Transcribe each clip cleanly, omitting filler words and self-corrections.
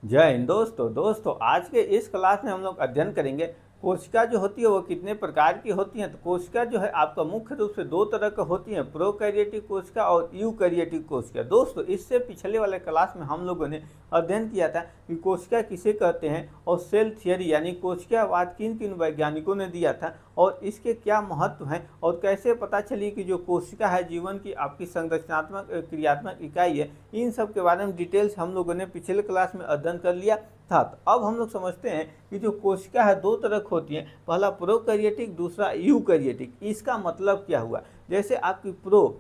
जय हिंद दोस्तों आज के इस क्लास में हम लोग अध्ययन करेंगे कोशिका जो होती है वो कितने प्रकार की होती हैं। तो कोशिका जो है आपका मुख्य रूप से दो तरह की होती हैं, प्रोकैरियोटिक कोशिका और यूकैरियोटिक कोशिका। दोस्तों इससे पिछले वाले क्लास में हम लोगों ने अध्ययन किया था कि कोशिका किसे कहते हैं और सेल थियरी यानी कोशिकावाद किन किन वैज्ञानिकों ने दिया था और इसके क्या महत्व हैं और कैसे पता चली कि जो कोशिका है जीवन की आपकी संरचनात्मक क्रियात्मक इकाई है। इन सब के बारे में डिटेल से हम लोगों ने पिछले क्लास में अध्ययन कर लिया था। तो अब हम लोग समझते हैं कि जो कोशिका है दो तरह की होती है, पहला प्रोकैरियोटिक, दूसरा यूकैरियोटिक। इसका मतलब क्या हुआ, जैसे आपकी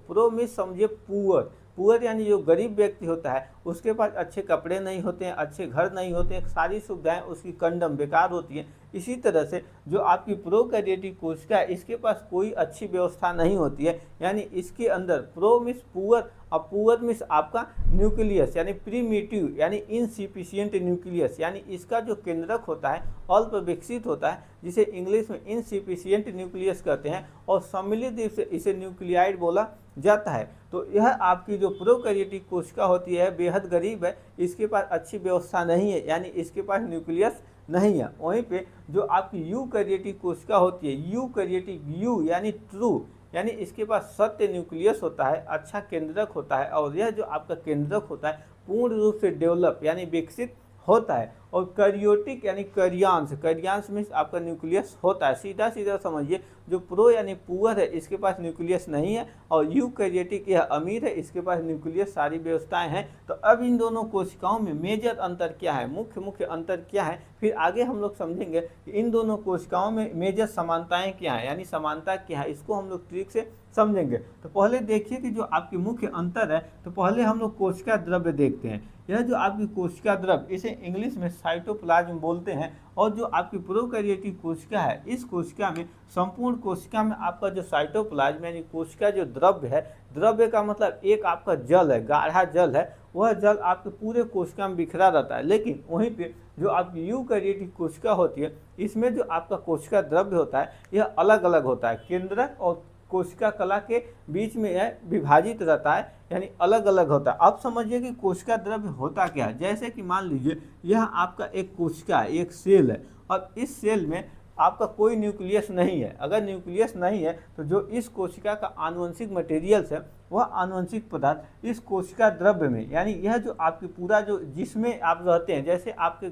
प्रो में समझिए पुअर यानी जो गरीब व्यक्ति होता है उसके पास अच्छे कपड़े नहीं होते हैं, अच्छे घर नहीं होते हैं, सारी सुविधाएं उसकी कंडम बेकार होती हैं। इसी तरह से जो आपकी प्रोकैरियोटिक कोशिका है इसके पास कोई अच्छी व्यवस्था नहीं होती है, यानी इसके अंदर प्रो मीन्स पुअर और पुअर मीन्स आपका न्यूक्लियस यानी प्रीमिटिव यानी इनसिफिशिएंट न्यूक्लियस, यानी इसका जो केंद्रक होता है अल्प विकसित होता है, जिसे इंग्लिश में इनसिफिशिएंट न्यूक्लियस कहते हैं और सम्मिलित रूप से इसे न्यूक्लियाइड बोला जाता है। तो यह आपकी जो प्रोकैरियोटिक कोशिका होती है बेहद गरीब है, इसके पास अच्छी व्यवस्था नहीं है, यानी इसके पास न्यूक्लियस नहीं है। वहीं पे जो आपकी यूकैरियोटिक कोशिका होती है, यूकैरियोटिक यू यानी ट्रू, यानी इसके पास सत्य न्यूक्लियस होता है, अच्छा केंद्रक होता है और यह जो आपका केंद्रक होता है पूर्ण रूप से डेवलप यानी विकसित होता है। और कैरियोटिक यानी कैरियांश मीन्स आपका न्यूक्लियस होता है। सीधा सीधा समझिए, जो प्रो यानी पुअर है इसके पास न्यूक्लियस नहीं है और यूकैरियोटिक यह अमीर है, इसके पास न्यूक्लियस सारी व्यवस्थाएं हैं। तो अब इन दोनों कोशिकाओं में मेजर अंतर क्या है, मुख्य अंतर क्या है, फिर आगे हम लोग समझेंगे कि इन दोनों कोशिकाओं में मेजर समानताएं क्या है, यानी समानता क्या है, इसको हम लोग ट्रिक से समझेंगे। तो पहले देखिए कि जो आपकी मुख्य अंतर है, तो पहले हम लोग कोशिका द्रव्य देखते हैं। यह जो आपकी कोशिका द्रव्य इसे इंग्लिश में साइटोप्लाज्म बोलते हैं और जो आपकी प्रोकैरियोटिक कोशिका है इस कोशिका में संपूर्ण कोशिका में आपका जो साइटोप्लाज्म यानी कोशिका जो द्रव्य है, द्रव्य का मतलब एक आपका जल है, गाढ़ा जल है, वह जल आपके पूरे कोशिका में बिखरा रहता है। लेकिन वहीं पे जो आपकी यूकैरियोटिक कोशिका होती है इसमें जो आपका कोशिका द्रव्य होता है यह अलग अलग होता है, केंद्रक और कोशिका कला के बीच में यह विभाजित रहता है, यानी अलग अलग होता है। अब समझिए कि कोशिका द्रव्य होता क्या है। जैसे कि मान लीजिए यह आपका एक कोशिका है, एक सेल है और इस सेल में आपका कोई न्यूक्लियस नहीं है। अगर न्यूक्लियस नहीं है तो जो इस कोशिका का आनुवंशिक मटेरियल्स है वह आनुवंशिक पदार्थ इस कोशिका द्रव्य में, यानी यह जो आपकी पूरा जो जिसमें आप रहते हैं, जैसे आपके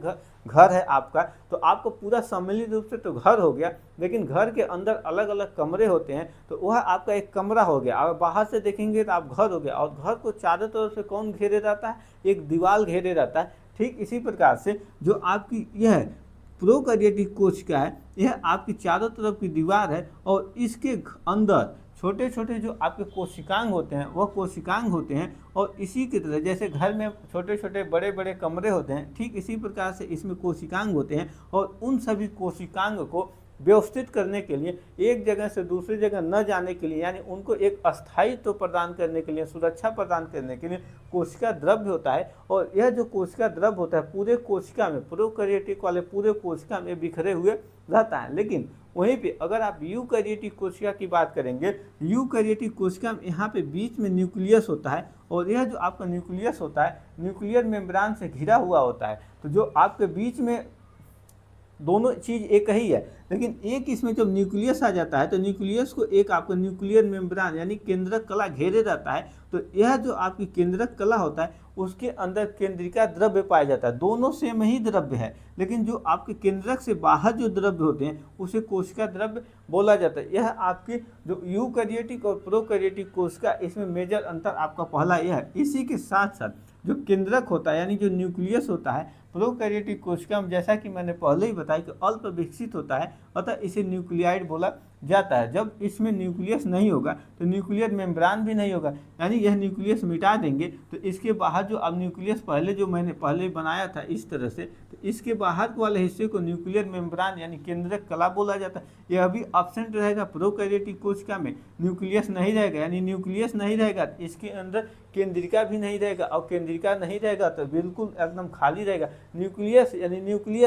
घर है आपका, तो आपको पूरा सम्मिलित रूप से तो घर हो गया, लेकिन घर के अंदर अलग अलग कमरे होते हैं, तो वह आपका एक कमरा हो गया। अगर बाहर से देखेंगे तो आप घर हो गया और घर को चारों तरफ से कौन घेरे रहता है, एक दीवार घेरे रहता है। ठीक इसी प्रकार से जो आपकी यह प्रोकैरियोटिक कोशिका है यह आपकी चारों तरफ की दीवार है और इसके अंदर छोटे छोटे जो आपके कोशिकांग होते हैं वह कोशिकांग होते हैं। और इसी की तरह जैसे घर में छोटे छोटे बड़े बड़े कमरे होते हैं, ठीक इसी प्रकार से इसमें कोशिकांग होते हैं और उन सभी कोशिकांग को व्यवस्थित करने के लिए, एक जगह से दूसरी जगह न जाने के लिए, यानी उनको एक अस्थायित्व प्रदान करने के लिए, सुरक्षा प्रदान करने के लिए कोशिका द्रव्य होता है। और यह जो कोशिका द्रव्य होता है पूरे कोशिका में, प्रोकैरियोटिक वाले पूरे कोशिका में बिखरे हुए रहता है। लेकिन वहीं पे अगर आप यूकैरियोटिक कोशिका की बात करेंगे, यूकैरियोटिक कोशिका में यहाँ पे बीच में न्यूक्लियस होता है और यह जो आपका न्यूक्लियस होता है न्यूक्लियर मेम्ब्रेन से घिरा हुआ होता है। तो जो आपके बीच में दोनों चीज़ एक ही है, लेकिन एक इसमें जब न्यूक्लियस आ जाता है तो न्यूक्लियस को एक आपका न्यूक्लियर मेम्ब्रेन यानी केंद्रक कला घेरे रहता है। तो यह जो आपकी केंद्रक कला होता है उसके अंदर केंद्रिका द्रव्य पाया जाता है। दोनों सेम ही द्रव्य है, लेकिन जो आपके केंद्रक से बाहर जो द्रव्य होते हैं उसे कोशिका द्रव्य बोला जाता है। यह आपकी जो यूकैरियोटिक और प्रोकैरियोटिक कोशिका, इसमें मेजर अंतर आपका पहला यह है। इसी के साथ साथ जो केंद्रक होता है यानी जो न्यूक्लियस होता है प्रोकैरियोटिक कोशिका में, जैसा कि मैंने पहले ही बताया कि अल्प विकसित होता है, अतः इसे न्यूक्लियाइड बोला जाता है। जब इसमें न्यूक्लियस नहीं होगा तो न्यूक्लियर मेम्ब्रेन भी नहीं होगा, यानी यह न्यूक्लियस मिटा देंगे तो इसके बाहर जो अब न्यूक्लियस पहले जो मैंने पहले बनाया था इस तरह से, तो इसके बाहर वाले हिस्से को न्यूक्लियर मेम्ब्रेन यानी केंद्रक कला बोला जाता है। यह भी एब्सेंट रहेगा प्रोकैरियोटिक कोशिका में, न्यूक्लियस नहीं रहेगा, यानी न्यूक्लियस नहीं रहेगा इसके अंदर केंद्रिका भी नहीं रहेगा और केंद्रिका नहीं रहेगा तो बिल्कुल एकदम खाली रहेगा। न्यूक्लियस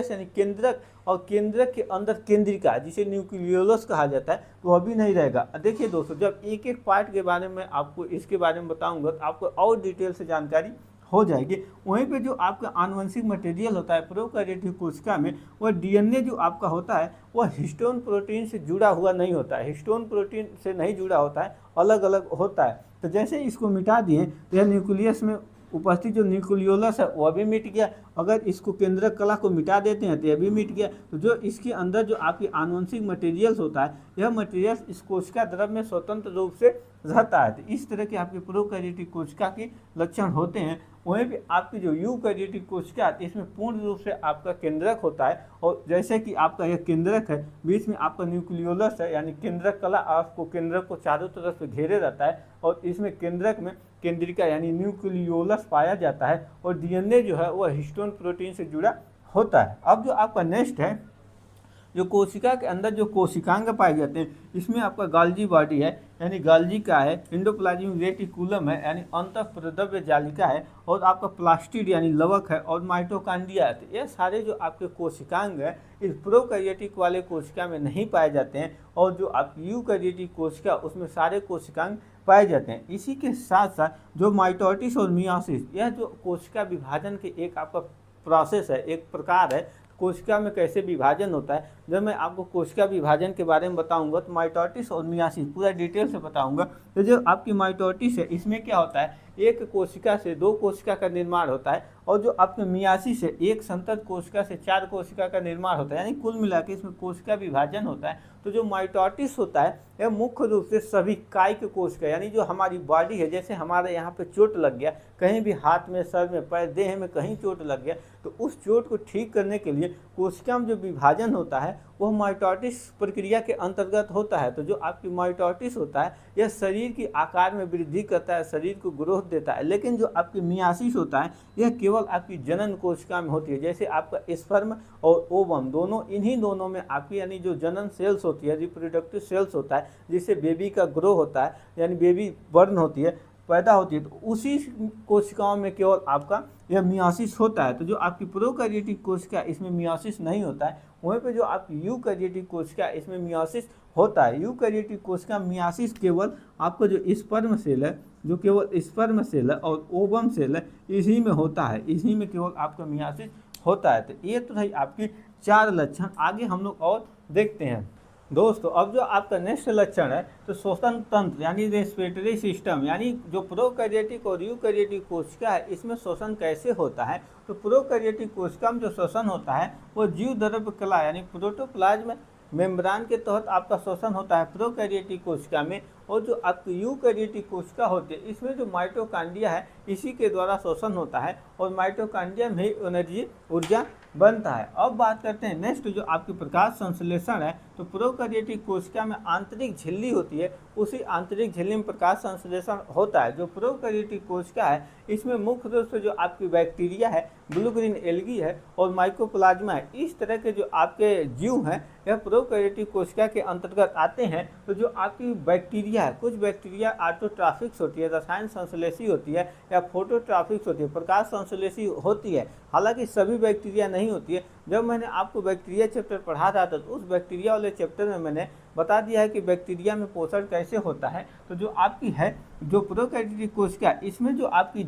यानी केंद्रक और केंद्रक के अंदर केंद्रिका जिसे न्यूक्लियोलस कहा जाता है वह भी नहीं रहेगा। देखिए दोस्तों, जब एक एक पार्ट के बारे में आपको इसके बारे में बताऊंगा तो आपको और डिटेल से जानकारी हो जाएगी। वहीं पे जो आपका आनुवंशिक मटेरियल होता है प्रोकैरियोटिक कोशिका में, वह डीएनए जो आपका होता है वह हिस्टोन प्रोटीन से जुड़ा हुआ नहीं होता है, हिस्टोन प्रोटीन से नहीं जुड़ा होता है, अलग अलग होता है। तो जैसे इसको मिटा दिए तो यह न्यूक्लियस में उपस्थित जो न्यूक्लियोलस है वह भी मिट गया। अगर इसको केंद्रक कला को मिटा देते हैं तो यह भी मिट गया। तो जो इसके अंदर जो आपकी आनुवंशिक मटेरियल्स होता है, यह मटेरियल्स इस कोशिका द्रव में स्वतंत्र रूप से रहता है। तो इस तरह के आपके प्रोकैरियोटिक कोशिका के लक्षण होते हैं। वहीं पे आपकी जो यूकैरियोटिक कोशिका आती है, इसमें पूर्ण रूप से आपका केंद्रक होता है, और जैसे कि आपका यह केंद्रक है, बीच में आपका न्यूक्लियोलस है, यानी केंद्रक कला आपको केंद्रक को चारों तरफ से घेरे रहता है, और इसमें केंद्रक में केंद्रिका यानी न्यूक्लियोलस पाया जाता है, और डीएनए जो है वह हिस्टोन प्रोटीन से जुड़ा होता है। अब जो आपका नेक्स्ट है, जो कोशिका के अंदर जो कोशिकांग पाए जाते हैं, इसमें आपका गाल्जी बॉडी है, यानी गाल्जी का है, एंडोप्लाज्मिक रेटिकुलम है, यानी अंतःप्रद्रव्य जालिका है, और आपका प्लास्टिड यानी लवक है, और माइटोकॉन्ड्रिया है। तो ये सारे जो आपके कोशिकांग है इस प्रोकैरियोटिक वाले कोशिका में नहीं पाए जाते हैं, और जो आपकी यूकैरियोटिक कोशिका उसमें सारे कोशिकांग पाए जाते हैं। इसी के साथ साथ जो माइटोसिस और मियोसिस, यह जो कोशिका विभाजन के एक आपका प्रोसेस है, एक प्रकार है, कोशिका में कैसे विभाजन होता है। जब मैं आपको कोशिका विभाजन के बारे में बताऊंगा तो माइटोसिस और मियोसिस पूरा डिटेल से बताऊंगा। तो जो आपकी माइटोसिस है, इसमें क्या होता है, एक कोशिका से दो कोशिका का निर्माण होता है, और जो आपके मियोसिस है, एक संतत कोशिका से चार कोशिका का निर्माण होता है, यानी कुल मिलाकर इसमें कोशिका विभाजन होता है। तो जो माइटोसिस होता है यह मुख्य रूप से सभी कायिक कोशिका, यानी जो हमारी बॉडी है, जैसे हमारे यहाँ पे चोट लग गया, कहीं भी हाथ में, सर में, पैर, देह में कहीं चोट लग गया, तो उस चोट को ठीक करने के लिए कोशिका में जो विभाजन होता है वह माइटोसिस प्रक्रिया के अंतर्गत होता है। तो जो आपकी माइटोसिस होता है यह शरीर की आकार में वृद्धि करता है, शरीर को ग्रोथ देता है। लेकिन जो आपकी मियोसिस होता है यह केवल आपकी जनन कोशिका में होती है। जैसे आपका स्पर्म और ओवम दोनों, इन्हीं दोनों में आपकी यानी जो जनन सेल्स होती है, रिप्रोडक्टिव सेल्स होता है, जिससे बेबी का ग्रो होता है, यानी बेबी बर्न होती है, पैदा होती है, तो उसी कोशिकाओं में केवल आपका यह मियोसिस होता है। तो जो आपकी प्रोकैरियोटिक कोशिका इसमें मियोसिस नहीं होता है। वहीं पे जो आपकी यूकैरियोटिक कोशिका इसमें मियोसिस होता है। यूकैरियोटिक कोशिका मियोसिस केवल आपका जो स्पर्म सेल है, जो केवल स्पर्म सेल है और ओवम सेल है, इसी में होता है, इसी में केवल आपका मियोसिस होता है। तो ये तो है आपकी चार लक्षण। आगे हम लोग और देखते हैं दोस्तों। अब जो आपका नेक्स्ट लक्षण है, तो श्वसन तंत्र यानी रेस्पिरेटरी सिस्टम, यानी जो प्रोकैरियोटिक और यूकैरियोटिक कोशिका है इसमें श्वसन कैसे होता है। तो प्रोकैरियोटिक कोशिका में जो श्वसन होता है वो जीव द्रव्य कला यानी प्रोटोप्लाज्म मेम्ब्रान के तहत आपका श्वसन होता है प्रोकैरियोटिक कोशिका में। और जो आपकी यूकैरियोटिक कोशिका होती है इसमें जो माइटोकॉन्ड्रिया है इसी के द्वारा श्वसन होता है, और माइटोकॉन्ड्रिया में ही एनर्जी ऊर्जा बनता है। अब बात करते हैं नेक्स्ट जो आपकी प्रकाश संश्लेषण है। तो प्रोकैरियोटिक कोशिका में आंतरिक झिल्ली होती है, उसी आंतरिक झिल्ली में प्रकाश संश्लेषण होता है। जो प्रोकैरियोटिक कोशिका है इसमें मुख्य रूप से जो आपकी बैक्टीरिया है, ब्लू ग्रीन एल्गी है, और माइकोप्लाज्मा है, इस तरह के जो आपके जीव हैं यह प्रोकैरियोटिक कोशिका के अंतर्गत आते हैं। तो जो आपकी बैक्टीरिया है, कुछ बैक्टीरिया ऑटोट्रॉफिक्स होती है, रसायन संश्लेषी होती है, या फोटोट्रॉफिक्स होती है, प्रकाश संश्लेषी होती है। हालांकि सभी बैक्टीरिया नहीं होती है। जब मैंने आपको बैक्टीरिया चैप्टर पढ़ा था तो उस बैक्टीरिया वाले चैप्टर में मैंने बता दिया है कि बैक्टीरिया में पोषण कैसे होता है। तो जो आपकी है जो प्रोकैरियोटिक कोशिका, इसमें जो आपकी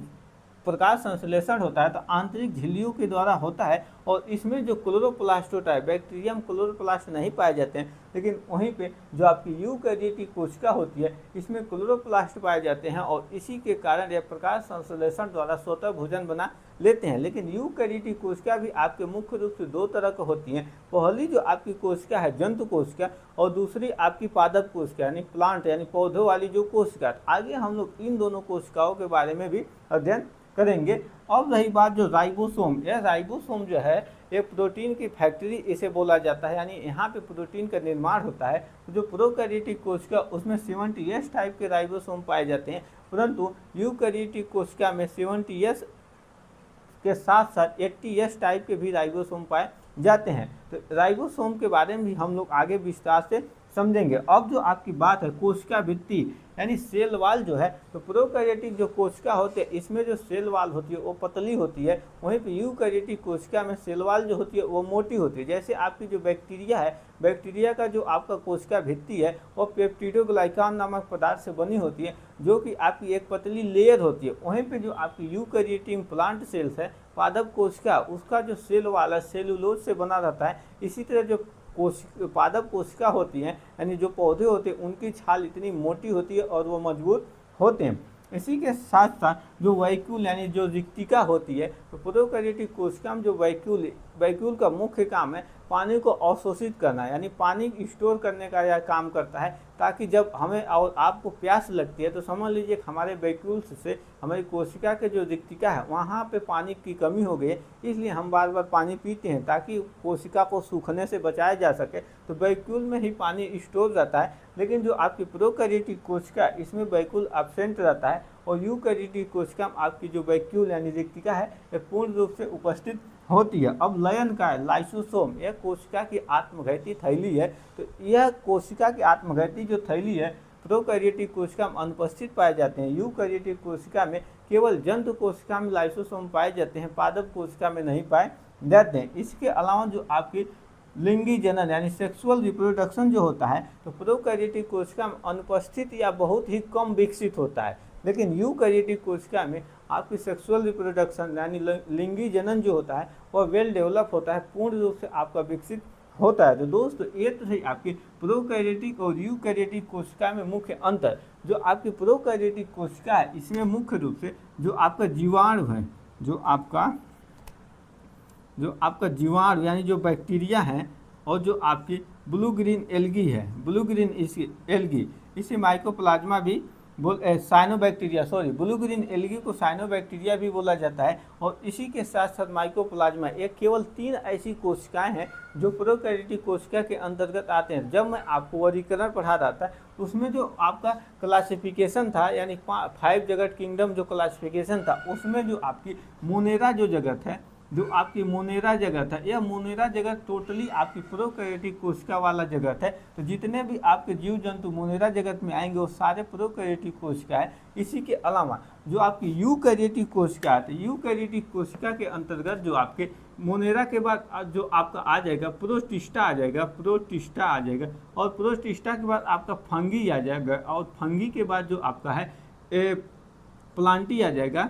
प्रकाश संश्लेषण होता है तो आंतरिक झिल्लियों के द्वारा होता है, और इसमें जो क्लोरोप्लास्ट होता है, बैक्टीरिया में क्लोरोप्लास्ट नहीं पाए जाते हैं, लेकिन वहीं पे जो आपकी यूकैरियोटिक कोशिका होती है इसमें क्लोरोप्लास्ट पाए जाते हैं, और इसी के कारण यह प्रकाश संश्लेषण द्वारा स्वतः भोजन बना लेते हैं। लेकिन यूकैरियोटिक कोशिका भी आपके मुख्य रूप से दो तरह की होती हैं। पहली जो आपकी कोशिका है जंतु कोशिका, और दूसरी आपकी पादप कोशिका यानी प्लांट यानी पौधों वाली जो कोशिका। आगे हम लोग इन दोनों कोशिकाओं के बारे में भी अध्ययन करेंगे। अब रही बात जो राइबोसोम, यह राइबोसोम जो है एक प्रोटीन की फैक्ट्री इसे बोला जाता है, यानी यहाँ पे प्रोटीन का निर्माण होता है। तो जो प्रोकैरियोटिक कोशिका उसमें 70S टाइप के राइबोसोम पाए जाते हैं, परंतु यूकैरियोटिक कोशिका में 70S के साथ साथ 80S टाइप के भी राइबोसोम पाए जाते हैं। तो राइबोसोम के बारे में भी हम लोग आगे विस्तार से समझेंगे। अब जो आपकी बात है कोशिका भित्ति यानी सेल वाल जो है, तो प्रोकैरियोटिक जो कोशिका होते हैं इसमें जो सेल वाल होती है वो पतली होती है, वहीं पे यूकैरियोटिक कोशिका में सेल वाल जो होती है वो मोटी होती है। जैसे आपकी जो बैक्टीरिया है, बैक्टीरिया का जो आपका कोशिका भित्ति है वो पेप्टिडोग्लाइकान नामक पदार्थ से बनी होती है, जो कि आपकी एक पतली लेयर होती है। वहीं पे जो आपकी यूकैरियोटिक प्लांट सेल्स है, पादप कोशिका, उसका जो सेल वाला सेलुलोज से बना रहता है। इसी तरह जो पादप कोशिका होती हैं, यानी जो पौधे होते हैं, उनकी छाल इतनी मोटी होती है और वो मजबूत होते हैं। इसी के साथ साथ जो वैक्यूल यानी जो रिक्तिका होती है, तो प्रोकैरियोटिक कोशिका में जो वैक्यूल का मुख्य काम है पानी को अवशोषित करना, यानी पानी स्टोर करने का यह काम करता है, ताकि जब हमें और आपको प्यास लगती है तो समझ लीजिए हमारे वैक्यूल्स से हमारी कोशिका के जो रिक्तिका है वहाँ पे पानी की कमी हो गई है, इसलिए हम बार बार पानी पीते हैं ताकि कोशिका को सूखने से बचाया जा सके। तो वैक्यूल में ही पानी स्टोर रहता है। लेकिन जो आपकी प्रोकैरियोटिक कोशिका, इसमें वैक्यूल एब्सेंट रहता है, और यूकैरियोटिक कोशिका में आपकी जो वैक्यूल यानी रिक्तिका है ये पूर्ण रूप से उपस्थित होती है। अब लयन का है लाइसोसोम, यह कोशिका की आत्मघाती थैली है। तो यह कोशिका की आत्मघाती जो थैली है प्रोकैरियोटिक कोशिका में अनुपस्थित पाए जाते हैं। यूकैरियोटिक कोशिका में केवल जंतु कोशिका में लाइसोसोम पाए जाते हैं, पादप कोशिका में नहीं पाए जाते हैं। इसके अलावा जो आपकी लिंगी जनन यानी सेक्सुअल रिप्रोडक्शन जो होता है, तो प्रोकैरियोटिक कोशिका में अनुपस्थित या बहुत ही कम विकसित होता है। लेकिन यूकैरियोटिक कोशिका में आपकी सेक्सुअल रिप्रोडक्शन यानी लिंगी जनन जो होता है वह वेल डेवलप होता है, पूर्ण रूप से आपका विकसित होता है। तो दोस्तों ये तो है आपकी प्रोकैरियोटिक और यूकैरियोटिक कोशिका में मुख्य अंतर। जो आपकी प्रोकैरियोटिक कोशिका है इसमें मुख्य रूप से जो आपका जीवाणु है, जो आपका जीवाणु यानी जो बैक्टीरिया है, और जो आपकी ब्लू ग्रीन एल्गी है, ब्लू ग्रीन एल्गी, इसे माइकोप्लाज्मा भी साइनोबैक्टीरिया, ब्लू ग्रीन एल्गी को साइनोबैक्टीरिया भी बोला जाता है। और इसी के साथ साथ माइकोप्लाज्मा, एक केवल 3 ऐसी कोशिकाएं हैं जो प्रोकैरियोटिक कोशिका के अंतर्गत आते हैं। जब मैं आपको वर्गीकरण पढ़ा रहा था उसमें जो आपका क्लासिफिकेशन था, यानी 5 जगत किंगडम जो क्लासिफिकेशन था, उसमें जो आपकी मोनेरा जो जगत है, जो आपकी मोनेरा जगत है, यह मोनेरा जगत टोटली आपकी प्रोकैरियोटिक कोशिका वाला जगत है। तो जितने भी आपके जीव जंतु मोनेरा जगत में आएंगे वो सारे प्रोकैरियोटिक कोशिका है। इसी के अलावा जो आपकी यूकैरियोटिक कोशिका है, तो यूकैरियोटिक कोशिका के अंतर्गत जो आपके मोनेरा के बाद जो आपका आ जाएगा प्रोटिस्टा आ जाएगा, और प्रोटिस्टा के बाद आपका फंगी आ जाएगा, और फंगी के बाद जो आपका है प्लांटी आ जाएगा,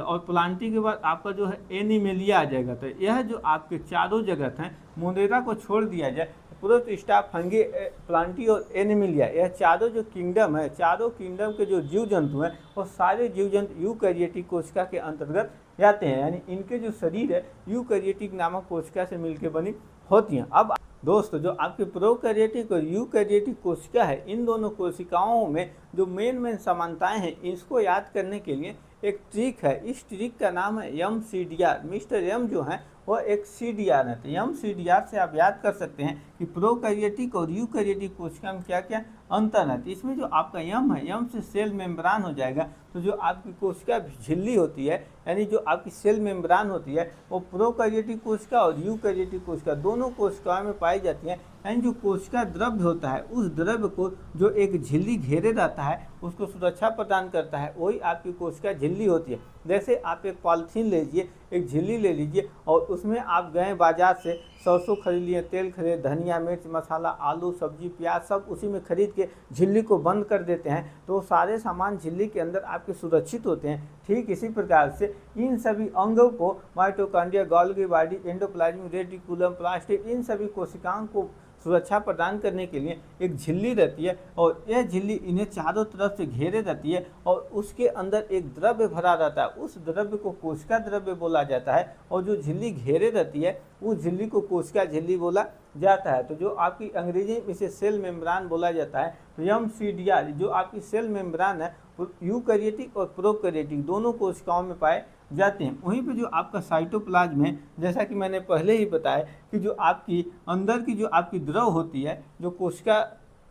और प्लांटी के बाद आपका जो है एनिमेलिया आ जाएगा। तो यह जो आपके चारों जगत हैं, मोनेरा को छोड़ दिया जाए, प्रोटिस्टा, फंगी, प्लांटी और एनिमेलिया, यह चारों जो किंगडम है, चारों किंगडम के जो जीव जंतु हैं वो सारे जीव जंतु यूकैरियोटिक कोशिका के अंतर्गत जाते हैं। यानी इनके जो शरीर है यूकैरियोटिक नामक कोशिका से मिलकर बनी होती हैं। अब दोस्तों जो आपकी प्रोकैरियोटिक और यूकैरियोटिक कोशिका है, इन दोनों कोशिकाओं में जो मेन समानताएं हैं, इसको याद करने के लिए एक ट्रिक है। इस ट्रिक का नाम है MCDR। मिस्टर एम जो है वो एक CDR है। तो MCDR से आप याद कर सकते हैं कि प्रोकैरियोटिक और यूकैरियोटिक कोशिका में क्या क्या अंतर है। तो इसमें जो आपका M है, M से सेल मेम्ब्रान हो जाएगा। तो जो आपकी कोशिका झिल्ली होती है, यानी जो आपकी सेल मेम्ब्रान होती है, वो प्रोकैरियोटिक कोशिका और यूकैरियोटिक कोशिका दोनों कोशिकाओं में पाई जाती है। यानी जो कोशिका द्रव्य होता है, उस द्रव्य को जो एक झिल्ली घेरे रहता है उसको सुरक्षा प्रदान करता है, वही आपकी कोशिका झिल्ली होती है। जैसे आप एक पॉलीथीन ले लीजिए, एक झिल्ली ले लीजिए, और उसमें आप गए बाजार से सरसों खरीद लिए, तेल खरीद, धनिया, मिर्च, मसाला, आलू, सब्जी, प्याज सब उसी में खरीद के झिल्ली को बंद कर देते हैं, तो सारे सामान झिल्ली के अंदर आपके सुरक्षित होते हैं। ठीक इसी प्रकार से इन सभी अंगों को mitochondria, Golgi body, endoplasmic reticulum, plastid, इन सभी कोशिकाओं को सुरक्षा प्रदान करने के लिए एक झिल्ली रहती है, और यह झिल्ली इन्हें चारों तरफ से घेरे रहती है, और उसके अंदर एक द्रव्य भरा रहता है। उस द्रव्य को कोशिका द्रव्य बोला जाता है, और जो झिल्ली घेरे रहती है उस झिल्ली को कोशिका झिल्ली बोला जाता है। तो जो आपकी अंग्रेजी में इसे सेल मेम्ब्रान बोला जाता है। तो MCDR जो आपकी सेल मेम्ब्रान है, यूकैरियोटिक और प्रोकैरियोटिक दोनों कोशिकाओं में पाए जाते हैं। वहीं पे जो आपका साइटोप्लाज्म है, जैसा कि मैंने पहले ही बताया कि जो आपकी अंदर की जो आपकी द्रव होती है, जो कोशिका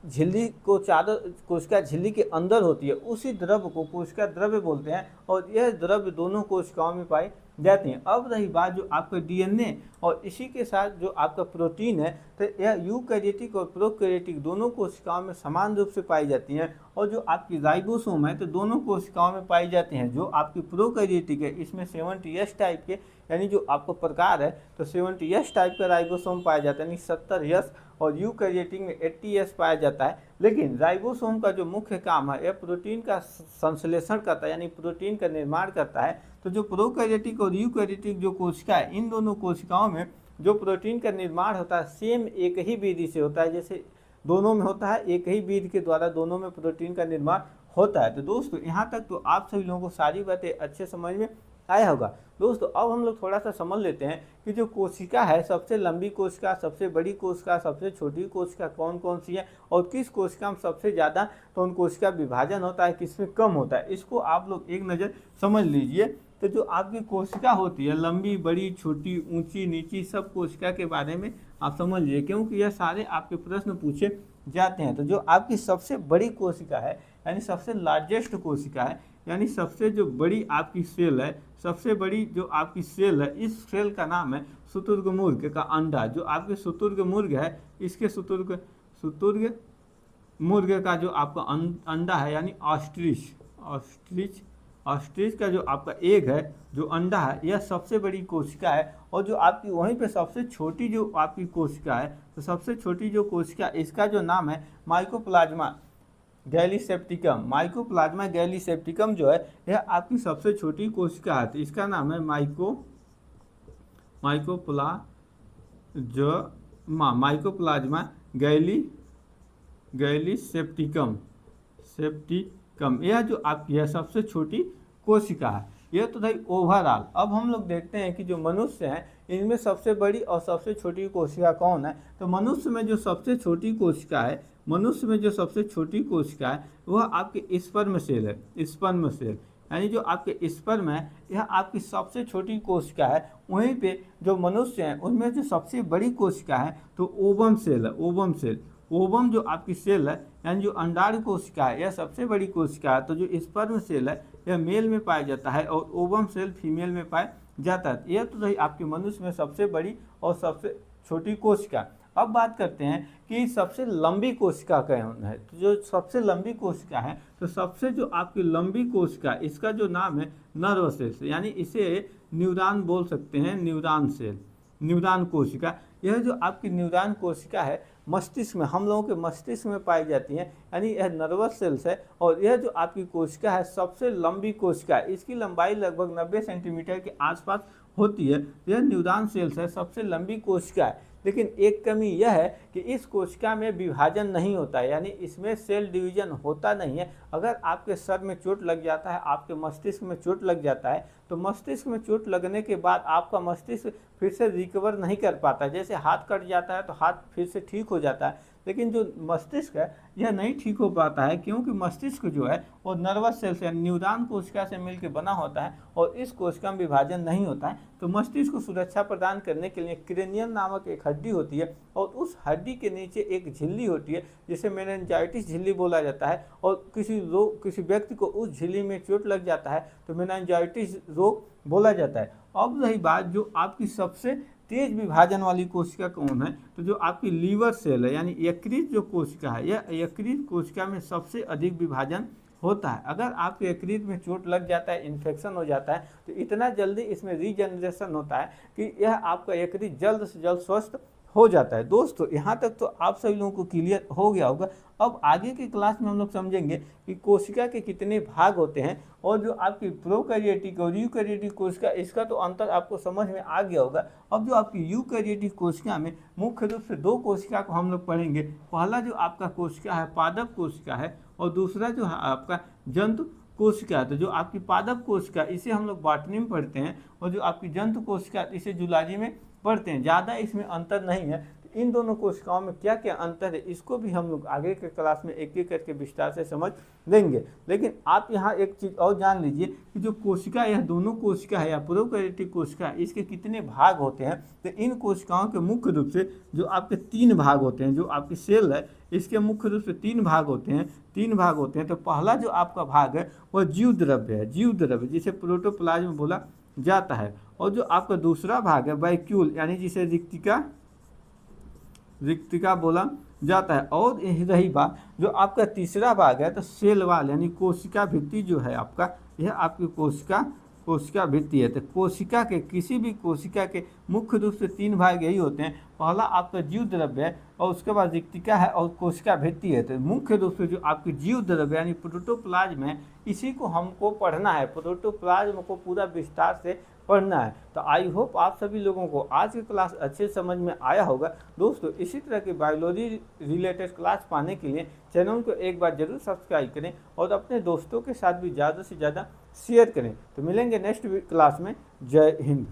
झिल्ली को चारों कोशिका झिल्ली के अंदर होती है, उसी द्रव्य को कोशिका द्रव्य बोलते हैं, और यह द्रव्य दोनों कोशिकाओं में पाई जाती हैं। अब रही बात जो आपका डीएनए और इसी के साथ जो आपका प्रोटीन है, तो यह यूकैरियोटिक और प्रोकैरियोटिक दोनों कोशिकाओं में समान रूप से पाई जाती हैं। और जो आपकी राइबोसोम है तो दोनों कोशिकाओं में पाई जाती हैं। जो आपकी प्रोकैरियोटिक है इसमें 70S टाइप के यानी जो आपको प्रकार है तो 70S टाइप का राइबोसोम पाया जाता है, यानी 70S, और यूकैरियोटिक में 80S पाया जाता है। लेकिन राइबोसोम का जो मुख्य काम है यह प्रोटीन का संश्लेषण करता है, यानी प्रोटीन का निर्माण करता है। तो जो प्रोकैरियोटिक और यूकैरियोटिक जो कोशिका है, इन दोनों कोशिकाओं में जो प्रोटीन का निर्माण होता है सेम एक ही विधि से होता है, जैसे दोनों में होता है, एक ही विधि के द्वारा दोनों में प्रोटीन का निर्माण होता है। तो दोस्तों यहाँ तक तो आप सभी लोगों को सारी बातें अच्छे समझ में आया होगा। दोस्तों अब हम लोग थोड़ा सा समझ लेते हैं कि जो कोशिका है, सबसे लंबी कोशिका, सबसे बड़ी कोशिका, सबसे छोटी कोशिका कौन कौन सी है और किस कोशिका में सबसे ज़्यादा तो उन कोशिका विभाजन होता है, किसमें कम होता है, इसको आप लोग एक नज़र समझ लीजिए। तो जो आपकी कोशिका होती है, लंबी, बड़ी, छोटी, ऊंची, नीची, सब कोशिका के बारे में आप समझ लीजिए, क्योंकि यह सारे आपके प्रश्न पूछे जाते हैं। तो जो आपकी सबसे बड़ी कोशिका है, यानी सबसे लार्जेस्ट कोशिका है, यानी सबसे जो बड़ी आपकी सेल है, सबसे बड़ी जो आपकी सेल है, इस सेल का नाम है शुतुरमुर्ग का अंडा। जो आपके शुतुरमुर्ग है, इसके शुतुरमुर्ग का जो आपका अंडा है, यानी ऑस्ट्रिच का जो आपका एग है, जो अंडा है, यह सबसे बड़ी कोशिका है। और जो आपकी वहीं पे सबसे छोटी जो आपकी कोशिका है, तो सबसे छोटी जो कोशिका, इसका जो नाम है माइकोप्लाज्मा गैलीसेप्टिकम। माइकोप्लाज्मा गैलीसेप्टिकम जो है यह आपकी सबसे छोटी कोशिका है, तो इसका नाम है माइकोप्लाज्मा गैलीसेप्टिकम। यह जो आपकी है सबसे छोटी कोशिका है। यह तो भाई ओवरऑल। अब हम लोग देखते हैं कि जो मनुष्य हैं इनमें सबसे बड़ी और सबसे छोटी कोशिका कौन है। तो मनुष्य में जो सबसे छोटी कोशिका है, वह आपके स्पर्म सेल है, स्पर्म सेल, यानी जो आपके स्पर्म है यह आपकी सबसे छोटी कोशिका है। वहीं पे जो मनुष्य हैं उनमें जो सबसे बड़ी कोशिका है तो ओवम सेल है, ओवम जो आपकी सेल है, यानी जो अंडाणु कोशिका है, यह सबसे बड़ी कोशिका है। तो जो स्पर्म सेल है यह मेल में पाया जाता है और ओवम सेल फीमेल में पाया जाता है। यह तो रही आपके मनुष्य में सबसे बड़ी और सबसे छोटी कोशिका। अब बात करते हैं कि सबसे लंबी कोशिका कौन है। तो जो सबसे लंबी कोशिका है, तो सबसे जो आपकी लंबी कोशिका, इसका जो नाम है नर्व सेल, यानी इसे न्यूरॉन बोल सकते हैं, न्यूरॉन सेल, न्यूरॉन कोशिका। यह जो आपकी न्यूरॉन कोशिका है मस्तिष्क में, हम लोगों के मस्तिष्क में पाई जाती है, यानी यह नर्वस सेल्स है। और यह जो आपकी कोशिका है सबसे लंबी कोशिका है, इसकी लंबाई लगभग 90 सेंटीमीटर के आसपास होती है। यह न्यूरॉन सेल्स है, सबसे लंबी कोशिका है। लेकिन एक कमी यह है कि इस कोशिका में विभाजन नहीं होता है, यानी इसमें सेल डिवीजन होता नहीं है। अगर आपके सर में चोट लग जाता है, आपके मस्तिष्क में चोट लग जाता है, तो मस्तिष्क में चोट लगने के बाद आपका मस्तिष्क फिर से रिकवर नहीं कर पाता। जैसे हाथ कट जाता है तो हाथ फिर से ठीक हो जाता है, लेकिन जो मस्तिष्क है यह नहीं ठीक हो पाता है, क्योंकि मस्तिष्क जो है वो नर्वस सेल से, न्यूरॉन कोशिका से मिलकर बना होता है और इस कोशिका में विभाजन नहीं होता है। तो मस्तिष्क को सुरक्षा प्रदान करने के लिए क्रेनियम नामक एक हड्डी होती है और उस हड्डी के नीचे एक झिल्ली होती है जिसे मेनिंजाइटिस झिल्ली बोला जाता है। और किसी व्यक्ति को उस झिल्ली में चोट लग जाता है तो मेनिंजाइटिस रोग बोला जाता है। अब रही बात जो आपकी सबसे तेज विभाजन वाली कोशिका कौन है, तो जो आपकी लीवर सेल है, यानी यकृत जो कोशिका है, यह यकृत कोशिका में सबसे अधिक विभाजन होता है। अगर आपके यकृत में चोट लग जाता है, इन्फेक्शन हो जाता है, तो इतना जल्दी इसमें रीजनरेशन होता है कि यह आपका यकृत जल्द से जल्द स्वस्थ हो जाता है। दोस्तों यहाँ तक तो आप सभी लोगों को क्लियर हो गया होगा। अब आगे की क्लास में हम लोग समझेंगे कि कोशिका के कितने भाग होते हैं और जो आपकी प्रोकैरियोटिक और यूकैरियोटिक कोशिका, इसका तो अंतर आपको समझ में आ गया होगा। अब जो आपकी यूकैरियोटिक कोशिका में मुख्य रूप से दो कोशिका को हम लोग पढ़ेंगे। पहला जो आपका कोशिका है पादप कोशिका है और दूसरा जो है आपका जंतु कोशिका है। तो जो आपकी पादप कोशिका इसे हम लोग बॉटनी में पढ़ते हैं और जो आपकी जंतु कोशिका इसे जूलॉजी में पढ़ते हैं। ज़्यादा इसमें अंतर नहीं है। तो इन दोनों कोशिकाओं में क्या क्या अंतर है इसको भी हम लोग आगे के क्लास में एक एक करके विस्तार से समझ लेंगे। लेकिन आप यहाँ एक चीज़ और जान लीजिए कि जो कोशिका, यह दोनों कोशिका है या प्रोकैरियोटिक कोशिका, इसके कितने भाग होते हैं। तो इन कोशिकाओं के मुख्य रूप से जो आपके 3 भाग होते हैं। जो आपकी सेल है इसके मुख्य रूप से 3 भाग होते हैं। तो पहला जो आपका भाग है वह जीव द्रव्य है, जिसे प्रोटोप्लाज्म बोला जाता है। और जो आपका दूसरा भाग है वैक्यूल यानी जिसे रिक्तिका बोला जाता है। और रही बात जो आपका तीसरा भाग है तो सेल वाल यानी कोशिका भित्ति जो है आपका, यह आपकी कोशिका भित्ति है। तो कोशिका के किसी भी कोशिका के मुख्य रूप से 3 भाग यही होते हैं। पहला आपका जीव द्रव्य है और उसके बाद रिक्तिका है और कोशिका भित्ति है। तो मुख्य रूप से जो आपकी जीव द्रव्य यानी प्रोटोप्लाज्म है, इसी को हमको पढ़ना है। प्रोटोप्लाज्म को पूरा विस्तार से पढ़ना है। तो आई होप आप सभी लोगों को आज की क्लास अच्छे समझ में आया होगा। दोस्तों इसी तरह की बायोलॉजी रिलेटेड क्लास पाने के लिए चैनल को एक बार जरूर सब्सक्राइब करें और अपने दोस्तों के साथ भी ज़्यादा से ज़्यादा शेयर करें। तो मिलेंगे नेक्स्ट क्लास में। जय हिंद।